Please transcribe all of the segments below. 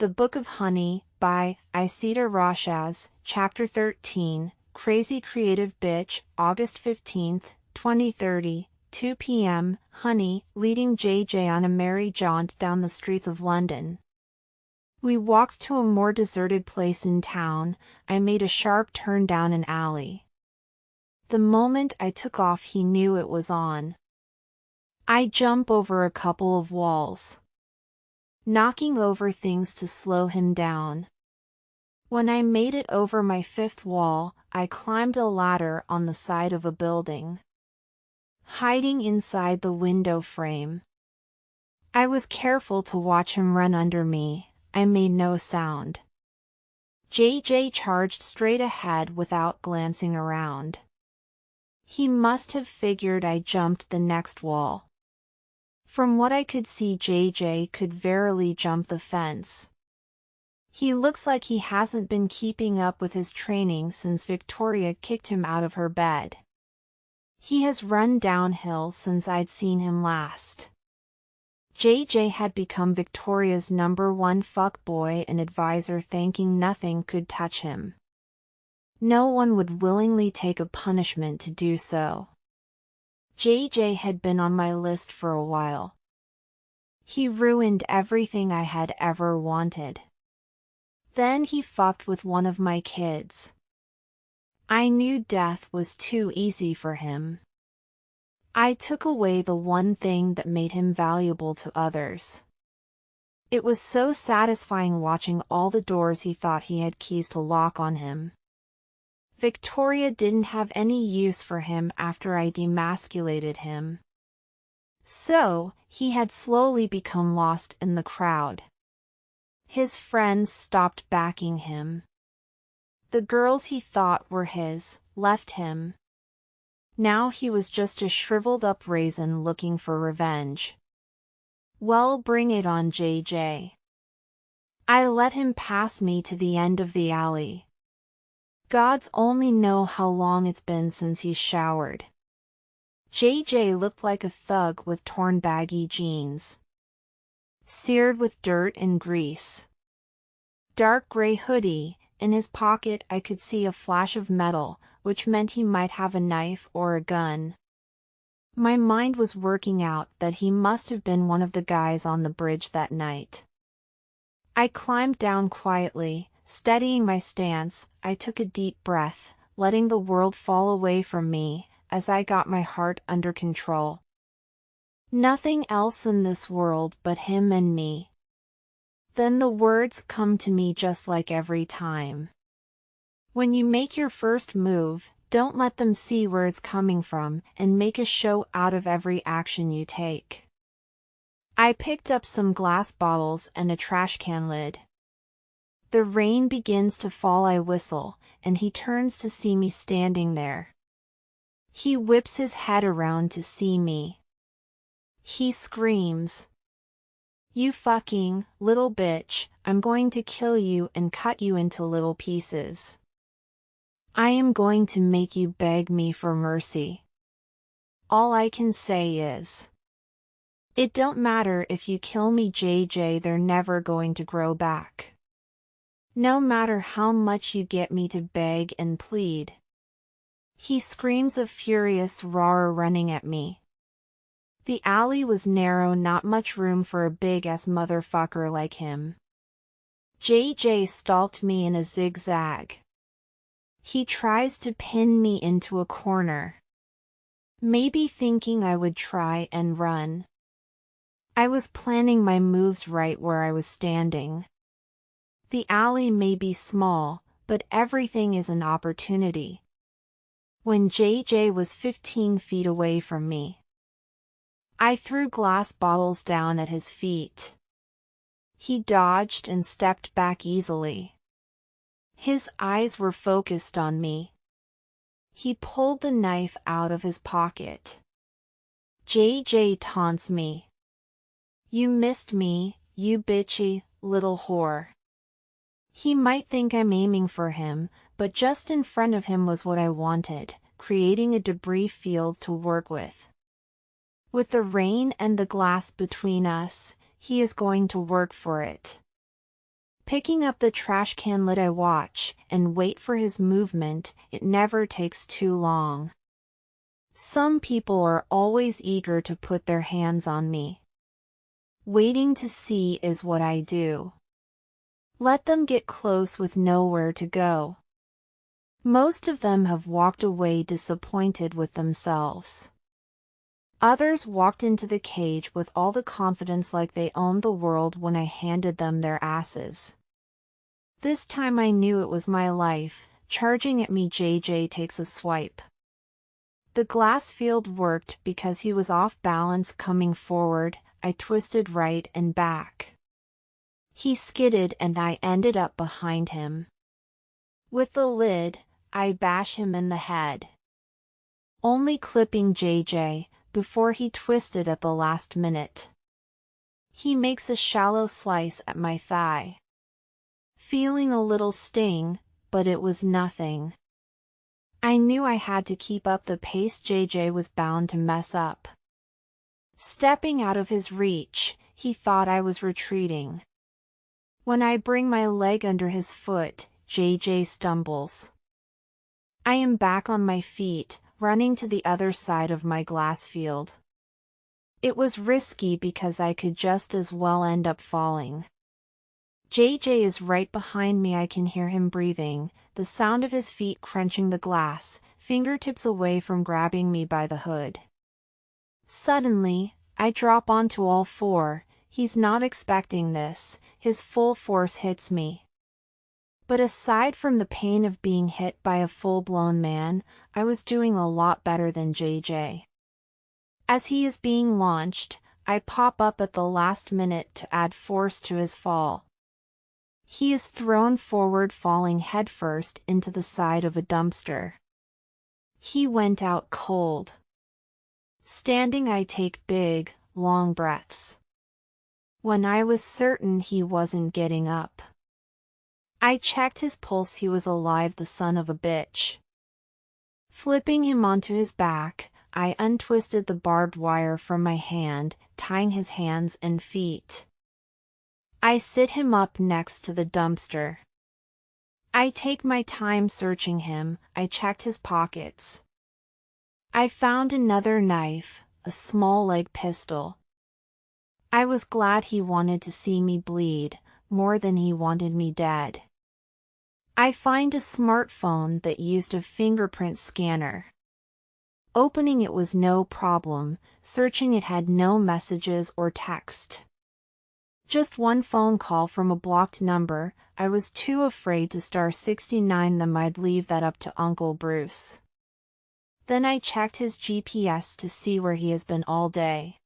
The Book of Honey, by Isita Rashaz, Chapter 13, Crazy Creative Bitch, August 15, 2030, 2 p.m., Honey, leading JJ on a merry jaunt down the streets of London. We walked to a more deserted place in town. I made a sharp turn down an alley. The moment I took off, he knew it was on. I jump over a couple of walls, knocking over things to slow him down. When I made it over my fifth wall, I climbed a ladder on the side of a building, hiding inside the window frame. I was careful to watch him run under me. I made no sound. JJ charged straight ahead without glancing around. He must have figured I jumped the next wall. From what I could see, JJ could verily jump the fence. He looks like he hasn't been keeping up with his training since Victoria kicked him out of her bed. He has run downhill since I'd seen him last. JJ had become Victoria's #1 fuckboy and advisor, thinking nothing could touch him. No one would willingly take a punishment to do so. JJ had been on my list for a while. He ruined everything I had ever wanted. Then he fucked with one of my kids. I knew death was too easy for him. I took away the one thing that made him valuable to others. It was so satisfying watching all the doors he thought he had keys to lock on him. Victoria didn't have any use for him after I demasculated him. So, he had slowly become lost in the crowd. His friends stopped backing him. The girls he thought were his left him. Now he was just a shriveled-up raisin looking for revenge. Well, bring it on, JJ. I let him pass me to the end of the alley. Gods only know how long it's been since he showered. JJ looked like a thug with torn baggy jeans, seared with dirt and grease. Dark gray hoodie. In his pocket I could see a flash of metal, which meant he might have a knife or a gun. My mind was working out that he must have been one of the guys on the bridge that night. I climbed down quietly, steadying my stance. I took a deep breath, letting the world fall away from me, as I got my heart under control. Nothing else in this world but him and me. Then the words come to me just like every time. When you make your first move, don't let them see where it's coming from, and make a show out of every action you take. I picked up some glass bottles and a trash can lid. The rain begins to fall. I whistle, and he turns to see me standing there. He whips his head around to see me. He screams, "You fucking little bitch, I'm going to kill you and cut you into little pieces. I am going to make you beg me for mercy." All I can say is, "It don't matter if you kill me, JJ, they're never going to grow back. No matter how much you get me to beg and plead." He screams a furious roar, running at me. The alley was narrow, not much room for a big-ass motherfucker like him. JJ stalked me in a zigzag. He tries to pin me into a corner, maybe thinking I would try and run. I was planning my moves right where I was standing. The alley may be small, but everything is an opportunity. When JJ was 15 feet away from me, I threw glass bottles down at his feet. He dodged and stepped back easily. His eyes were focused on me. He pulled the knife out of his pocket. JJ taunts me. "You missed me, you bitchy little whore." He might think I'm aiming for him, but just in front of him was what I wanted, creating a debris field to work with. With the rain and the glass between us, he is going to work for it. Picking up the trash can lid, I watch and wait for his movement. It never takes too long. Some people are always eager to put their hands on me. Waiting to see is what I do. Let them get close with nowhere to go. Most of them have walked away disappointed with themselves. Others walked into the cage with all the confidence like they owned the world when I handed them their asses. This time I knew it was my life. Charging at me, JJ takes a swipe. The glass field worked because he was off balance coming forward. I twisted right and back. He skidded and I ended up behind him. With the lid, I bash him in the head, only clipping JJ before he twisted at the last minute. He makes a shallow slice at my thigh. Feeling a little sting, but it was nothing. I knew I had to keep up the pace. JJ was bound to mess up. Stepping out of his reach, he thought I was retreating. When I bring my leg under his foot, JJ stumbles. I am back on my feet, running to the other side of my glass field. It was risky because I could just as well end up falling. JJ is right behind me. I can hear him breathing, the sound of his feet crunching the glass, fingertips away from grabbing me by the hood. Suddenly, I drop onto all four. He's not expecting this. His full force hits me. But aside from the pain of being hit by a full-blown man, I was doing a lot better than JJ. As he is being launched, I pop up at the last minute to add force to his fall. He is thrown forward, falling headfirst into the side of a dumpster. He went out cold. Standing, I take big, long breaths. When I was certain he wasn't getting up, I checked his pulse. He was alive, the son of a bitch. Flipping him onto his back, I untwisted the barbed wire from my hand, tying his hands and feet. I sit him up next to the dumpster. I take my time searching him. I checked his pockets. I found another knife, a small leg pistol. I was glad he wanted to see me bleed, more than he wanted me dead. I find a smartphone that used a fingerprint scanner. Opening it was no problem. Searching it had no messages or text. Just one phone call from a blocked number. I was too afraid to star 69 them. I'd leave that up to Uncle Bruce. Then I checked his GPS to see where he has been all day.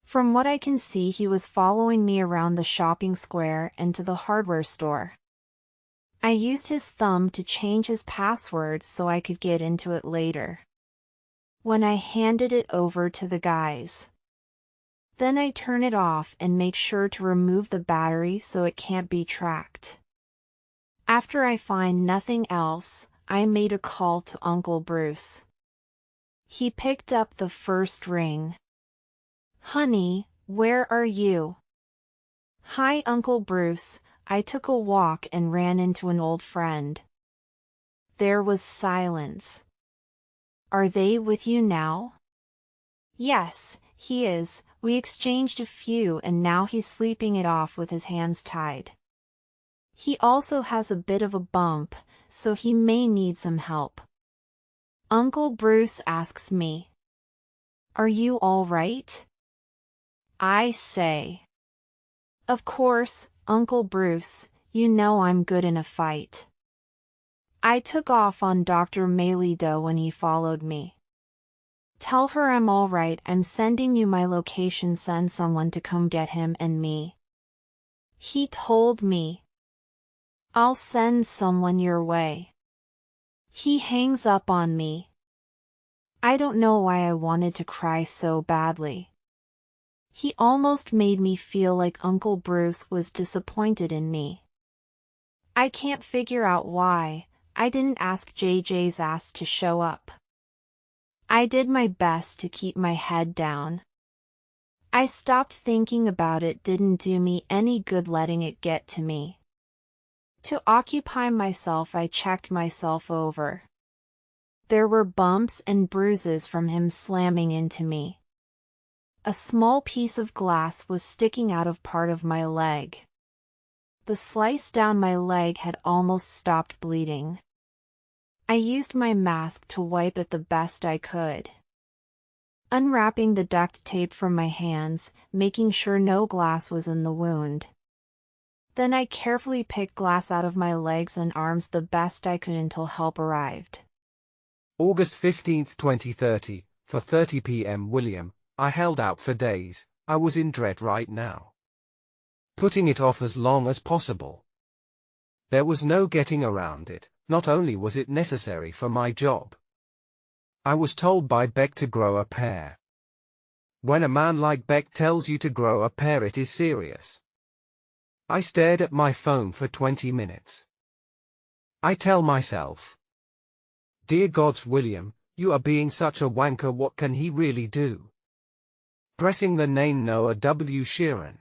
From what I can see, he was following me around the shopping square and to the hardware store. I used his thumb to change his password so I could get into it later. When I handed it over to the guys, then I turn it off and make sure to remove the battery so it can't be tracked. After I find nothing else, I made a call to Uncle Bruce. He picked up the first ring. "Honey, where are you?" "Hi, Uncle Bruce. I took a walk and ran into an old friend." There was silence. "Are they with you now?" "Yes, he is. We exchanged a few and now he's sleeping it off with his hands tied. He also has a bit of a bump, so he may need some help." Uncle Bruce asks me, "Are you all right?" I say, "Of course, Uncle Bruce, you know I'm good in a fight." I took off on Dr. Melido when he followed me. "Tell her I'm all right. I'm sending you my location. Send someone to come get him and me." He told me, "I'll send someone your way." He hangs up on me. I don't know why I wanted to cry so badly. He almost made me feel like Uncle Bruce was disappointed in me. I can't figure out why. I didn't ask JJ's ass to show up. I did my best to keep my head down. I stopped thinking about it. Didn't do me any good letting it get to me. To occupy myself, I checked myself over. There were bumps and bruises from him slamming into me. A small piece of glass was sticking out of part of my leg. The slice down my leg had almost stopped bleeding. I used my mask to wipe it the best I could. Unwrapping the duct tape from my hands, making sure no glass was in the wound. Then I carefully picked glass out of my legs and arms the best I could until help arrived. August 15, 2030, for 30 p.m. William, I held out for days. I was in dread right now. Putting it off as long as possible. There was no getting around it. Not only was it necessary for my job. I was told by Beck to grow a pair. When a man like Beck tells you to grow a pair, it is serious. I stared at my phone for 20 minutes. I tell myself, dear God, William, you are being such a wanker, what can he really do? Pressing the name Noah W. Sheeran.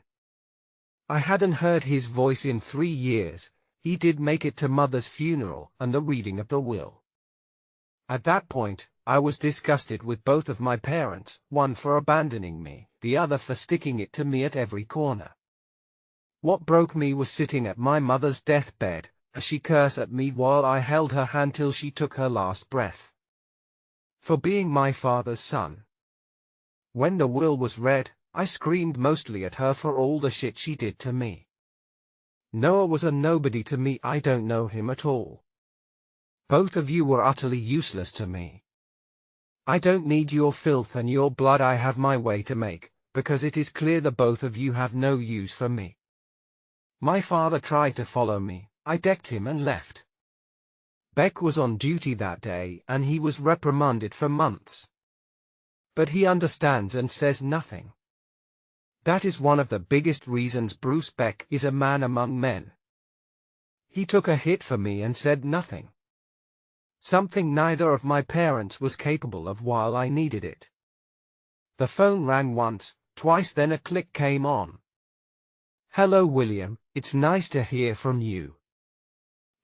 I hadn't heard his voice in 3 years. He did make it to Mother's funeral and the reading of the will. At that point, I was disgusted with both of my parents, one for abandoning me, the other for sticking it to me at every corner. What broke me was sitting at my mother's deathbed, as she cursed at me while I held her hand till she took her last breath. For being my father's son. When the will was read, I screamed mostly at her for all the shit she did to me. Noah was a nobody to me. I don't know him at all. Both of you were utterly useless to me. I don't need your filth and your blood. I have my way to make, because it is clear that both of you have no use for me. My father tried to follow me. I decked him and left. Beck was on duty that day and he was reprimanded for months. But he understands and says nothing. That is one of the biggest reasons Bruce Beck is a man among men. He took a hit for me and said nothing. Something neither of my parents was capable of while I needed it. The phone rang once, twice, then a click came on. Hello William, it's nice to hear from you.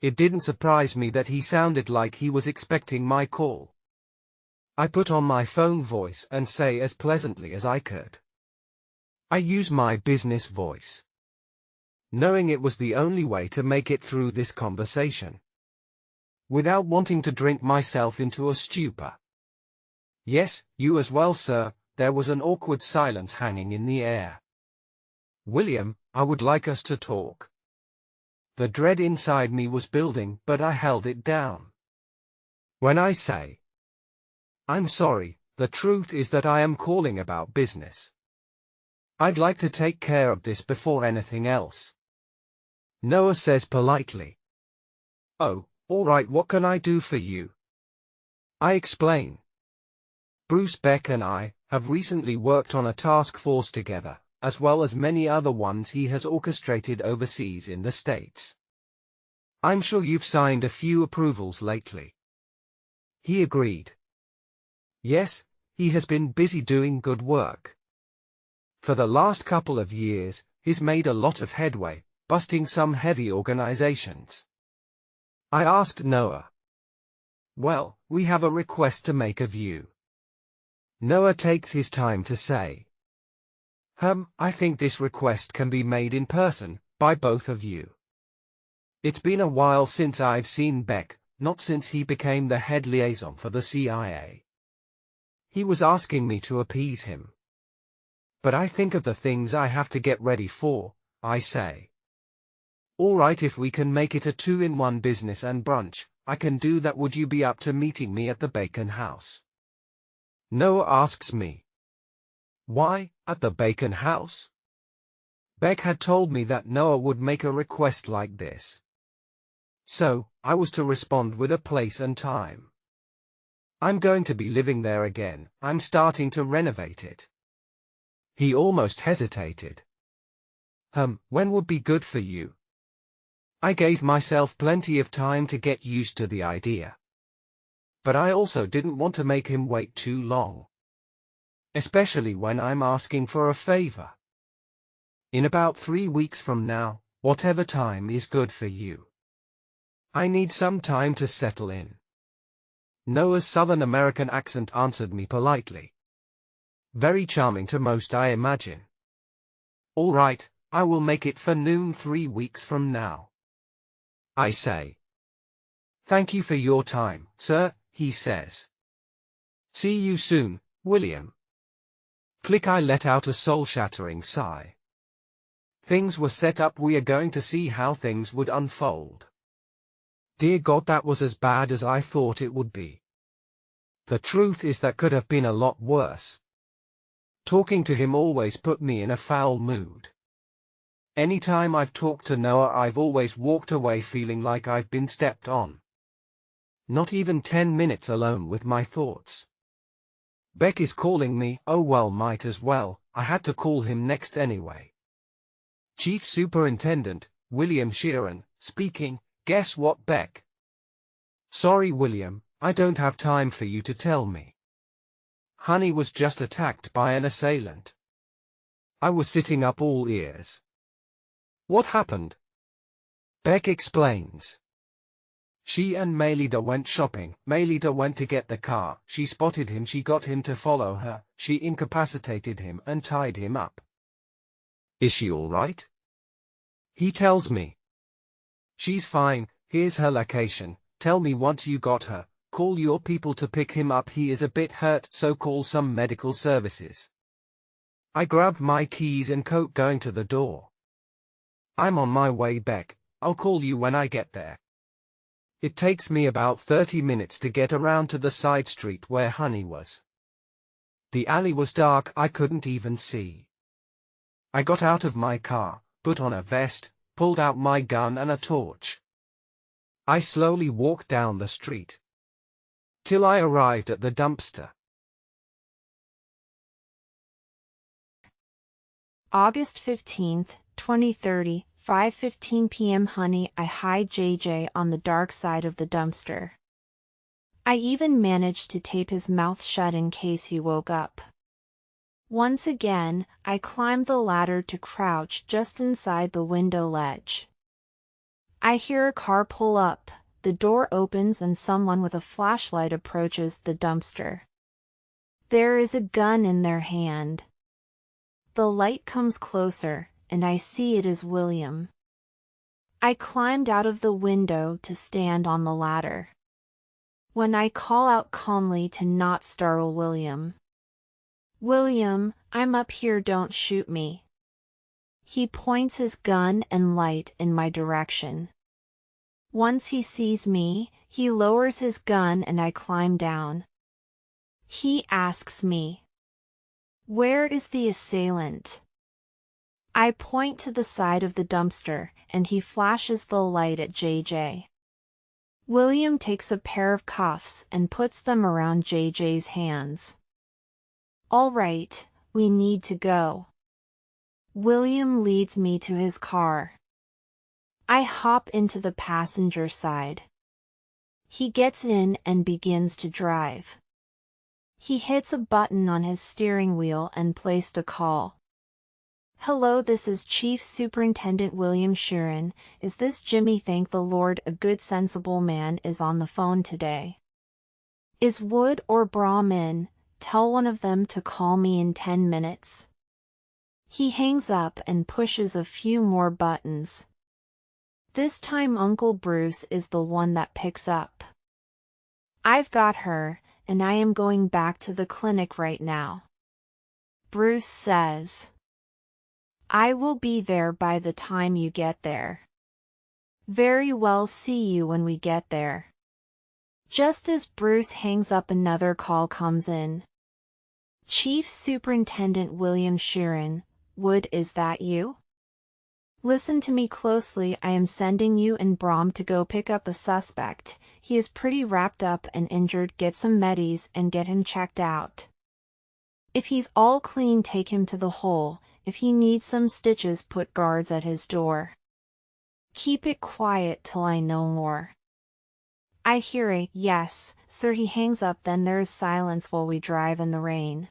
It didn't surprise me that he sounded like he was expecting my call. I put on my phone voice and say as pleasantly as I could. I use my business voice. Knowing it was the only way to make it through this conversation. Without wanting to drink myself into a stupor. Yes, you as well, sir. There was an awkward silence hanging in the air. William, I would like us to talk. The dread inside me was building, but I held it down. When I say, I'm sorry, the truth is that I am calling about business. I'd like to take care of this before anything else. Noah says politely. Oh, all right, what can I do for you? I explain. Bruce Beck and I have recently worked on a task force together, as well as many other ones he has orchestrated overseas in the States. I'm sure you've signed a few approvals lately. He agreed. Yes, he has been busy doing good work. For the last couple of years, he's made a lot of headway, busting some heavy organizations. I asked Noah. Well, we have a request to make of you. Noah takes his time to say. I think this request can be made in person, by both of you. It's been a while since I've seen Beck, not since he became the head liaison for the CIA. He was asking me to appease him. But I think of the things I have to get ready for, I say. All right, if we can make it a 2-in-1 business and brunch, I can do that. Would you be up to meeting me at the Bacon House? Noah asks me. Why, at the Bacon House? Beck had told me that Noah would make a request like this. So, I was to respond with a place and time. I'm going to be living there again. I'm starting to renovate it. He almost hesitated. When would be good for you? I gave myself plenty of time to get used to the idea. But I also didn't want to make him wait too long. Especially when I'm asking for a favor. In about 3 weeks from now, whatever time is good for you. I need some time to settle in. Noah's Southern American accent answered me politely. Very charming to most, I imagine. All right, I will make it for noon 3 weeks from now, I say. Thank you for your time, sir, he says. See you soon, William. Click. I let out a soul-shattering sigh. Things were set up. We are going to see how things would unfold. Dear God, that was as bad as I thought it would be. The truth is that could have been a lot worse. Talking to him always put me in a foul mood. Anytime I've talked to Noah, I've always walked away feeling like I've been stepped on. Not even 10 minutes alone with my thoughts. Beck is calling me. Oh well, might as well, I had to call him next anyway. Chief Superintendent, William Sheeran, speaking. Guess what, Beck? Sorry, William, I don't have time for you to tell me. Honey was just attacked by an assailant. I was sitting up all ears. What happened? Beck explains. She and Maylida went shopping. Maylida went to get the car. She spotted him. She got him to follow her. She incapacitated him and tied him up. Is she all right? He tells me. She's fine. Here's her location. Tell me once you got her. Call your people to pick him up. He is a bit hurt, so call some medical services. I grabbed my keys and coat going to the door. I'm on my way, Beck. I'll call you when I get there. It takes me about 30 minutes to get around to the side street where Honey was. The alley was dark. I couldn't even see. I got out of my car, put on a vest, pulled out my gun and a torch. I slowly walked down the street, till I arrived at the dumpster. August 15th, 2030, 5:15 p.m. Honey, I hide JJ on the dark side of the dumpster. I even managed to tape his mouth shut in case he woke up. Once again, I climbed the ladder to crouch just inside the window ledge. I hear a car pull up, the door opens and someone with a flashlight approaches the dumpster. There is a gun in their hand. The light comes closer, and I see it is William. I climbed out of the window to stand on the ladder. When I call out calmly to not startle William. William, I'm up here, don't shoot me. He points his gun and light in my direction. Once he sees me, he lowers his gun and I climb down. He asks me, "Where is the assailant?" I point to the side of the dumpster, and he flashes the light at JJ. William takes a pair of cuffs and puts them around JJ's hands. All right, we need to go. William leads me to his car. I hop into the passenger side. He gets in and begins to drive. He hits a button on his steering wheel and placed a call. Hello, this is Chief Superintendent William Sheeran. Is this Jimmy? Thank the Lord, a good sensible man is on the phone today. Is Wood or Brahm in? Tell one of them to call me in 10 minutes. He hangs up and pushes a few more buttons. This time Uncle Bruce is the one that picks up. I've got her, and I am going back to the clinic right now. Bruce says, I will be there by the time you get there. Very well, see you when we get there. Just as Bruce hangs up, another call comes in. Chief Superintendent William Sheeran, Wood, is that you? Listen to me closely. I am sending you and Brahm to go pick up a suspect. He is pretty wrapped up and injured. Get some medis and get him checked out. If he's all clean, take him to the hole. If he needs some stitches, put guards at his door. Keep it quiet till I know more. I hear a yes, sir. He hangs up. Then there is silence while we drive in the rain.